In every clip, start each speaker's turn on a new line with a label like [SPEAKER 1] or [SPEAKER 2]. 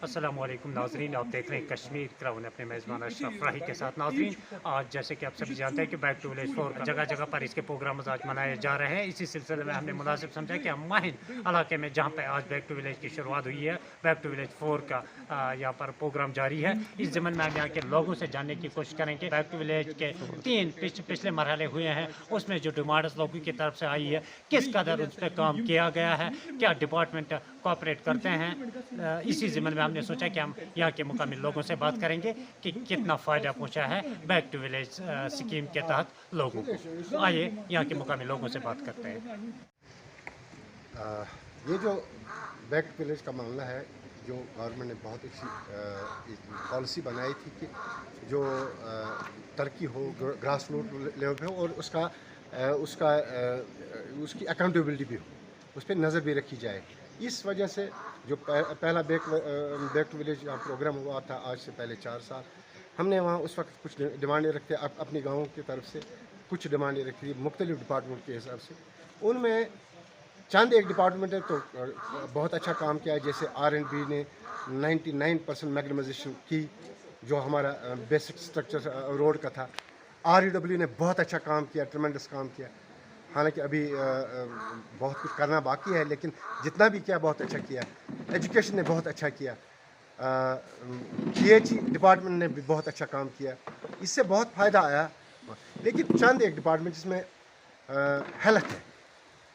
[SPEAKER 1] अस्सलाम वालेकुम नाजरीन, आप देख रहे हैं कश्मीर क्राउन अपने मेज़बान अशरफ राही के साथ। नाजरीन, आज जैसे कि आप सभी जानते हैं कि बैक टू विलेज 4 का जगह जगह पर इसके प्रोग्राम आज मनाए जा रहे हैं। इसी सिलसिले में हमने मुनासिब समझा कि हम माहिन इलाके में जहाँ पे आज बैक टू विलेज की शुरुआत हुई है, बैक टू विलेज 4 का यहाँ पर प्रोग्राम जारी है। इस ज़मन में हम यहाँ के लोगों से जानने की कोशिश करेंगे। बैक टू विलेज के 3 पिछले मरहले हुए हैं, उसमें जो डिमांड्स लोगों की तरफ से आई है, किस कदर उस पर काम किया गया है, क्या डिपार्टमेंट कोऑपरेट करते हैं। इसी ज़मन में हमने सोचा कि हम यहाँ के मुकामी लोगों से बात करेंगे कि कितना फ़ायदा पहुँचा है बैक टू विलेज स्कीम के तहत लोगों को। आइए यहाँ के मुकामी लोगों से बात करते हैं।
[SPEAKER 2] ये जो बैक टू विलेज का मामला है, जो गवर्नमेंट ने बहुत अच्छी पॉलिसी बनाई थी कि जो तरक्की हो ग्रास रूट लेवल पे हो और उसकी अकाउंटेबिलिटी भी हो, उस पर नज़र भी रखी जाए। इस वजह से जो पहला बैक टू विलेज प्रोग्राम हुआ था आज से पहले 4 साल, हमने वहाँ उस वक्त कुछ डिमांडें रखते अपनी गाँव की तरफ से कुछ डिमांडें रखी थी मुख्तलिफ डिपार्टमेंट के हिसाब से। उनमें चंद एक डिपार्टमेंट है तो बहुत अच्छा काम किया है, जैसे R&B ने 99% मैग्नीमाइजेशन की, जो हमारा बेसिक स्ट्रक्चर रोड का था। REW ने बहुत अच्छा काम किया, ट्रमेंडस काम किया। हालांकि अभी बहुत कुछ करना बाकी है, लेकिन जितना भी किया बहुत अच्छा किया। एजुकेशन ने बहुत अच्छा किया, PHE डिपार्टमेंट ने भी बहुत अच्छा काम किया, इससे बहुत फ़ायदा आया। लेकिन चंद एक डिपार्टमेंट जिसमें हेल्थ है,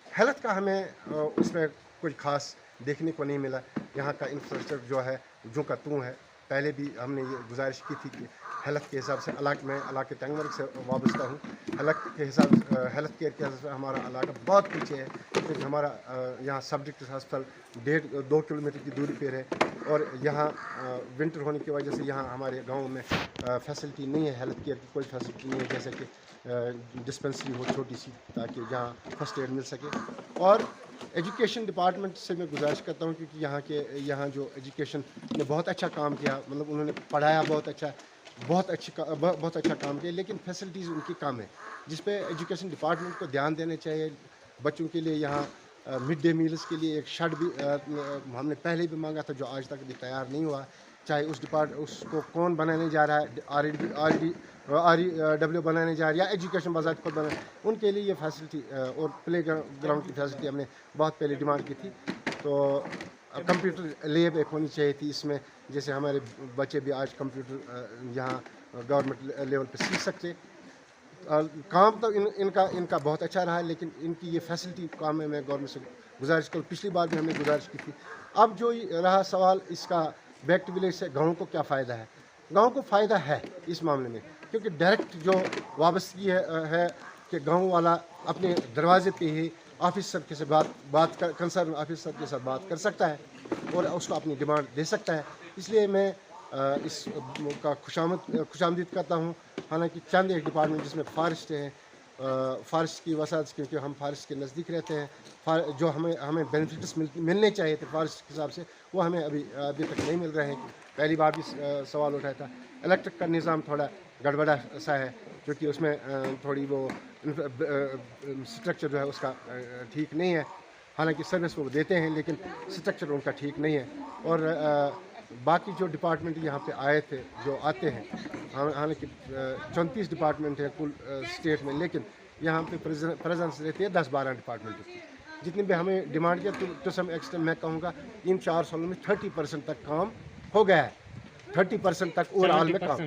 [SPEAKER 2] हेल्थ का हमें उसमें कुछ ख़ास देखने को नहीं मिला। यहाँ का इंफ्रास्ट्रक्चर जो है जो का तू है। पहले भी हमने ये गुजारिश की थी कि हेल्थ के हिसाब से मैं इलाके टंगमर्ग से वाबस्ता हूँ। हेल्थ केयर के हिसाब से हमारा इलाका बहुत पीछे है, क्योंकि हमारा यहाँ सब डिस्ट्रिक्ट हॉस्पिटल 1.5-2 किलोमीटर की दूरी पर है, और यहाँ विंटर होने की वजह से यहाँ हमारे गाँव में फैसिलिटी नहीं है, हेल्थ केयर की कोई फैसिलिटी नहीं है, जैसे कि डिस्पेंसरी हो छोटी सी, ताकि जहाँ फर्स्ट एड मिल सके। और एजुकेशन डिपार्टमेंट से मैं गुजारिश करता हूँ, क्योंकि यहाँ जो एजुकेशन ने बहुत अच्छा काम किया, मतलब उन्होंने पढ़ाया बहुत अच्छा काम किया, लेकिन फैसिलिटीज़ उनकी कम है, जिस पे एजुकेशन डिपार्टमेंट को ध्यान देना चाहिए। बच्चों के लिए यहाँ मिड डे मील्स के लिए एक शेड भी हमने पहले भी मांगा था, जो आज तक भी तैयार नहीं हुआ। चाहे उसको कौन बनाने जा रहा है, REW बनाने जा रहा है या एजुकेशन बाज़ात खुद बनाने, उनके लिए ये फैसिलिटी और प्ले ग्राउंड की फैसिलिटी हमने बहुत पहले डिमांड की थी। तो कंप्यूटर लैब एक होनी चाहिए थी इसमें, जैसे हमारे बच्चे भी आज कंप्यूटर यहाँ गवर्नमेंट लेवल पे सीख सकते। काम तो इनका बहुत अच्छा रहा है, लेकिन इनकी ये फैसिलिटी काम में मैं गवर्नमेंट से गुजारिश करूँ। पिछली बार भी हमने गुजारिश की थी। अब जो रहा सवाल इसका बैक टू विलेज से गाँव को क्या फ़ायदा है। गाँव को फ़ायदा है इस मामले में, क्योंकि डायरेक्ट जो वाबस्तगी है कि गाँव वाला अपने दरवाजे पे ही ऑफिसर के से बात कंसर्न ऑफिसर के साथ बात कर सकता है और उसको अपनी डिमांड दे सकता है। इसलिए मैं इसका खुशामदीद करता हूँ। हालांकि चंद एक डिपार्टमेंट जिसमें फॉरेस्ट है, फॉरेस्ट की वसात, क्योंकि हम फॉरेस्ट के नज़दीक रहते हैं, जो हमें बेनिफिट्स मिलने चाहिए थे फॉरेस्ट के हिसाब से, वो हमें अभी तक नहीं मिल रहे हैं। पहली बार भी सवाल उठाया था। इलेक्ट्रिक का निज़ाम थोड़ा गड़बड़ा सा है, क्योंकि उसमें थोड़ी वो स्ट्रक्चर जो है उसका ठीक नहीं है। हालांकि सर्विस वो देते हैं, लेकिन स्ट्रक्चर उनका ठीक नहीं है। और बाकी जो डिपार्टमेंट यहाँ पे आए थे, जो आते हैं, हालांकि 34 डिपार्टमेंट है कुल स्टेट में, लेकिन यहाँ पे प्रेजेंस रहती है 10-12 डिपार्टमेंट की। जितनी भी हमें डिमांड किया, टू सम एक्सटेंट मैं कहूँगा इन 4 सालों में 30% तक काम हो गया है। 30% तक ओवरऑल में काम,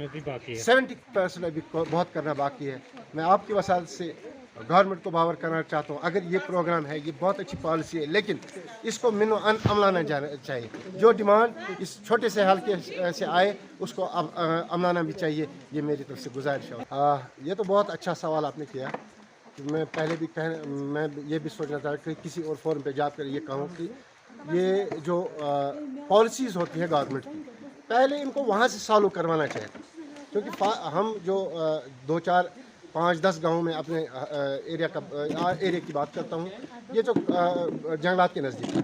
[SPEAKER 2] 70% अभी बहुत करना बाकी है। मैं आपकी वसात से गवर्नमेंट को बावर करना चाहता हूँ। अगर ये प्रोग्राम है, ये बहुत अच्छी पॉलिसी है, लेकिन इसको अमलाना जाना चाहिए। जो डिमांड इस छोटे से हल्के से आए, उसको अमलाना भी चाहिए। ये मेरी तरफ से गुजारिश है। ये तो बहुत अच्छा सवाल आपने किया। मैं पहले भी मैं ये भी सोचना था कि किसी और फोरम पे जाकर ये कहूँ कि ये जो पॉलिसीज़ होती है गवर्नमेंट की, पहले इनको वहाँ से सॉल्व करवाना चाहिए, क्योंकि हम जो 2-4-5-10 गाँव में अपने एरिया की बात करता हूँ, ये जो जंगलात के नज़दीक है,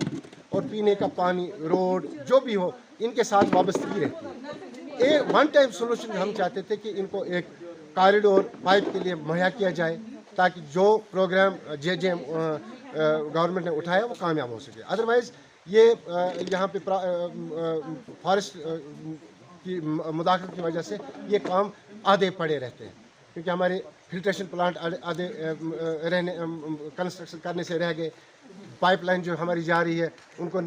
[SPEAKER 2] और पीने का पानी, रोड जो भी हो, इनके साथ वाबस्तगी रहती है। वन टाइम सोल्यूशन हम चाहते थे कि इनको एक कॉरिडोर पाइप के लिए मुहैया किया जाए, ताकि जो प्रोग्राम JJM गवर्नमेंट ने उठाया वो कामयाब हो सके। अदरवाइज़ ये यहाँ पे फॉरेस्ट की मुदाखलत की वजह से ये काम आधे पड़े रहते हैं, क्योंकि हमारे फिल्ट्रेशन प्लांट आधे रहने कंस्ट्रक्शन करने से रह गए। पाइपलाइन जो हमारी जा रही है उनको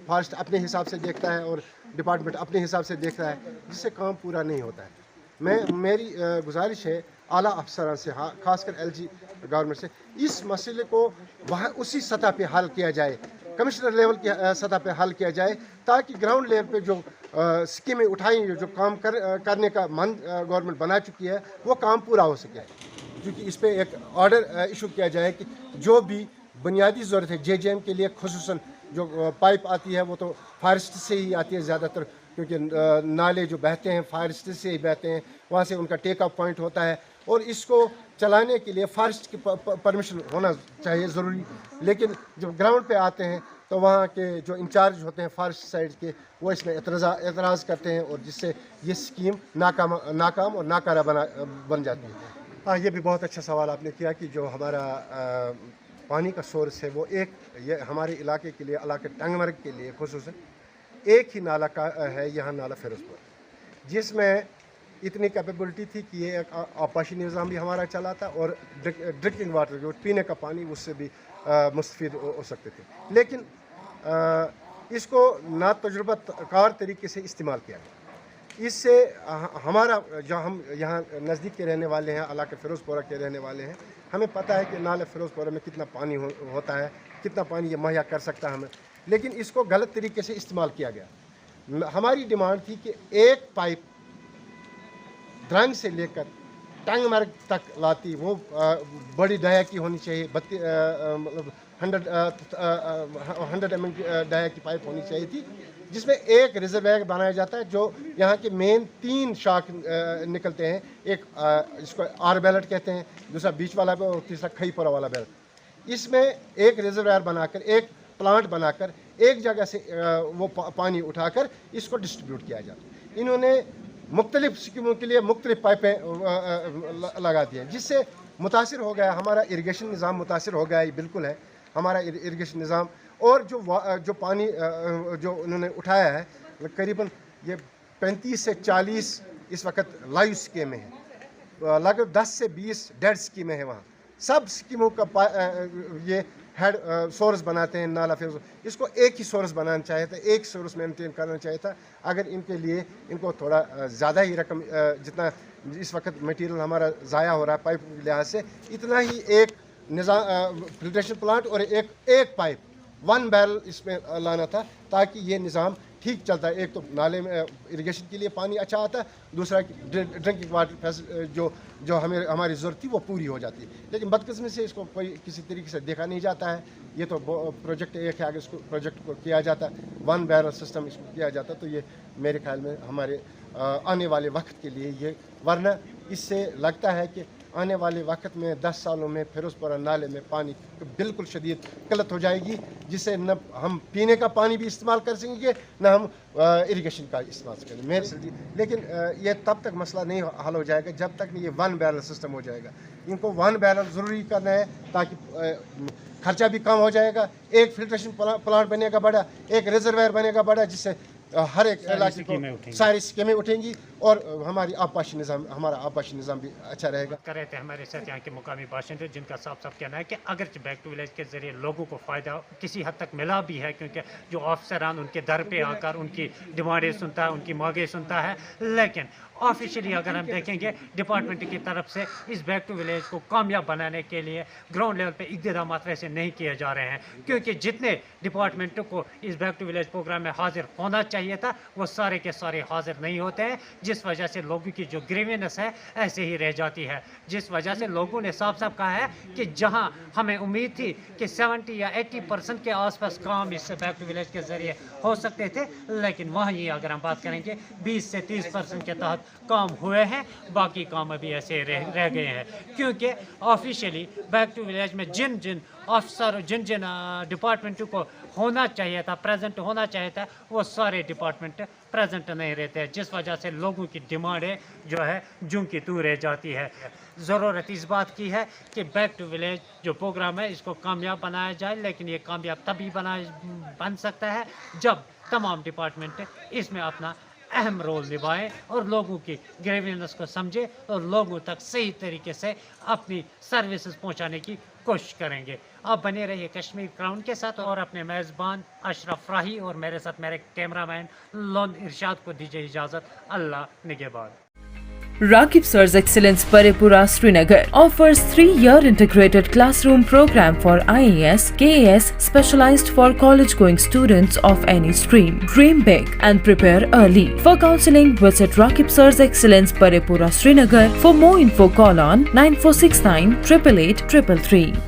[SPEAKER 2] फॉरेस्ट अपने हिसाब से देखता है और डिपार्टमेंट अपने हिसाब से देखता है, जिससे काम पूरा नहीं होता है। मेरी गुजारिश है आला अफसरान से, खासकर एलजी गवर्नमेंट से, इस मसले को वहाँ उसी सतह पे हल किया जाए, कमिश्नर लेवल की सतह पे हल किया जाए, ताकि ग्राउंड लेवल पे जो स्कीमें उठाई, जो काम करने का मन गवर्नमेंट बना चुकी है, वो काम पूरा हो सके। क्योंकि इस पर एक ऑर्डर इशू किया जाए कि जो भी बुनियादी ज़रूरत है जेजेएम के लिए, खुसूसन जो पाइप आती है वो तो फॉरेस्ट से ही आती है ज़्यादातर, क्योंकि नाले जो बहते हैं फॉरेस्ट से ही बहते हैं, वहाँ से उनका टेक अप पॉइंट होता है, और इसको चलाने के लिए फॉरेस्ट की परमिशन होना चाहिए ज़रूरी। लेकिन जब ग्राउंड पे आते हैं तो वहाँ के जो इंचार्ज होते हैं फॉरेस्ट साइड के, वो इसमें एतराज़ करते हैं, और जिससे ये स्कीम नाकाम और नाकारा बन जाती है। हाँ, ये भी बहुत अच्छा सवाल आपने किया कि जो हमारा पानी का सोर्स है वो ये हमारे इलाके के लिए, इलाके टंगमर्ग के लिए खुसूसन एक ही नाला का है, यहाँ नाला फिरोजपुर, जिसमें इतनी कैपेबिलिटी थी कि ये एक आपाशी निज़ाम भी हमारा चला था, और ड्रिंकिंग वाटर जो पीने का पानी उससे भी मुस्तफ़ीद हो सकते थे। लेकिन इसको ना तजुर्बाकार तरीके से इस्तेमाल किया गया। इससे हमारा जो हम यहाँ नज़दीक के रहने वाले हैं, इलाके फिरोजपुरा के रहने वाले हैं, हमें पता है कि नाला फिरोजपुरा में कितना पानी होता है, कितना पानी ये मुहैया कर सकता है हमें, लेकिन इसको गलत तरीके से इस्तेमाल किया गया। हमारी डिमांड थी कि एक पाइप द्रंग से लेकर टंगमर्ग तक लाती वो बड़ी डाया की होनी चाहिए, मतलब 100 mm डाया की पाइप होनी चाहिए थी, जिसमें एक रिजर्वायर बनाया जाता है, जो यहाँ के मेन 3 शाख निकलते हैं, एक जिसको आर बैलेट कहते हैं, दूसरा बीच वाला और तीसरा खईपुरा वाला बैलेट। इसमें एक रिजर्वायर बनाकर, एक प्लांट बनाकर, एक जगह से वो पानी उठाकर इसको डिस्ट्रीब्यूट किया जाता। इन्होंने मुख्तलिफ स्कीमों के लिए मुख्तलिफ पाइपें लगा दी हैं, जिससे मुतासिर हो गया हमारा इरिगेशन निज़ाम, मुतासिर हो गया, ये बिल्कुल है हमारा इरिगेशन निज़ाम। और जो पानी जो उन्होंने उठाया है, करीबन ये 35 से 40 इस वक्त लाइव स्कीमें हैं, लगभग 10 से 20 डेड स्कीमें हैं। वहाँ सब स्कीमों का ये हेड सोर्स बनाते हैं नाला, फिर इसको एक ही सोर्स बनाना चाहिए था, एक सोर्स मेंटेन करना चाहिए था। अगर इनके लिए इनको थोड़ा ज़्यादा ही रकम, जितना इस वक्त मटेरियल हमारा ज़ाया हो रहा है पाइप के लिहाज से, इतना ही एक निज़ाम फिल्ट्रेशन प्लांट और एक पाइप 1 बैरल इसमें लाना था, ताकि ये निज़ाम ठीक चलता है। एक तो नाले में इरिगेशन के लिए पानी अच्छा आता है, दूसरा ड्रिंकिंग वाटर जो हमारी ज़रूरत थी वो पूरी हो जाती है। लेकिन बदकिस्मती से इसको कोई किसी तरीके से देखा नहीं जाता है। ये तो प्रोजेक्ट एक है, अगर इसको प्रोजेक्ट को किया जाता, 1 बैरल सिस्टम इसको किया जाता, तो ये मेरे ख्याल में हमारे आने वाले वक्त के लिए ये, वरना इससे लगता है कि आने वाले वक्त में 10 सालों में फिरोजपुरा नाले में पानी बिल्कुल शदीद किल्लत हो जाएगी, जिससे न हम पीने का पानी भी इस्तेमाल कर सकेंगे, न हम इरिगेशन का इस्तेमाल करेंगे। लेकिन ये तब तक मसला नहीं हल हो जाएगा जब तक ये 1 बैरल सिस्टम हो जाएगा। इनको 1 बैरल ज़रूरी करना है, ताकि खर्चा भी कम हो जाएगा, एक फिल्ट्रेशन प्लांट बनेगा बड़ा, एक रिजर्वायर बनेगा बड़ा, जिससे हर एक इलाके को सारी स्कीमें उठेंगी, और हमारा आपाशी निज़ाम भी अच्छा रहेगा।
[SPEAKER 1] कर रहे थे हमारे साथ यहाँ के मुकामी बाशिंदे, जिनका साफ साफ कहना है कि अगरचे बैक टू विलेज के ज़रिए लोगों को फ़ायदा किसी हद तक मिला भी है, क्योंकि जो अफसरान उनके दर पे आकर उनकी डिमांडें सुनता है, उनकी मांगें सुनता है, लेकिन ऑफिशियली अगर हम देखेंगे डिपार्टमेंट की तरफ से इस बैक टू विलेज को कामयाब बनाने के लिए ग्राउंड लेवल पे इक़दाम वैसे नहीं किए जा रहे हैं, क्योंकि जितने डिपार्टमेंटों को इस बैक टू विलेज प्रोग्राम में हाजिर होना चाहिए था वो सारे के सारे हाजिर नहीं होते हैं, जिस वजह से लोगों की जो ग्रीवेंस है ऐसे ही रह जाती है। जिस वजह से लोगों ने साफ साफ कहा है कि जहां हमें उम्मीद थी कि 70 या 80% के आसपास काम इस बैक टू विलेज के ज़रिए हो सकते थे, लेकिन वहीं अगर हम बात करेंगे 20 से 30% के तहत काम हुए हैं, बाकी काम अभी ऐसे रह गए हैं, क्योंकि ऑफिशियली बैक टू विलेज में जिन ऑफिसर जिन जिन डिपार्टमेंटों को होना चाहिए था, प्रेजेंट होना चाहिए था, वो सारे डिपार्टमेंट प्रेजेंट नहीं रहते हैं, जिस वजह से लोगों की डिमांडें जो है जूं की तू रह जाती है। ज़रूरत इस बात की है कि बैक टू विलेज जो प्रोग्राम है इसको कामयाब बनाया जाए, लेकिन ये कामयाब तभी बन सकता है जब तमाम डिपार्टमेंट इसमें अपना अहम रोल निभाएं और लोगों की ग्रीवेंस को समझे और लोगों तक सही तरीके से अपनी सर्विसेज पहुंचाने की कोशिश करेंगे। आप बने रहिए कश्मीर क्राउन के साथ और अपने मेज़बान अशरफ राही और मेरे साथ मेरे कैमरामैन लोन इरशाद को दीजिए इजाज़त। अल्लाह निगहबान।
[SPEAKER 3] Rakib Sir's Excellence Parepura Srinagar offers 3-year integrated classroom program for IAS, KAS specialized for college-going students of any stream. Dream big and prepare early. For counseling, visit Rakib Sir's Excellence Parepura Srinagar. For more info, call on 9469 888 333.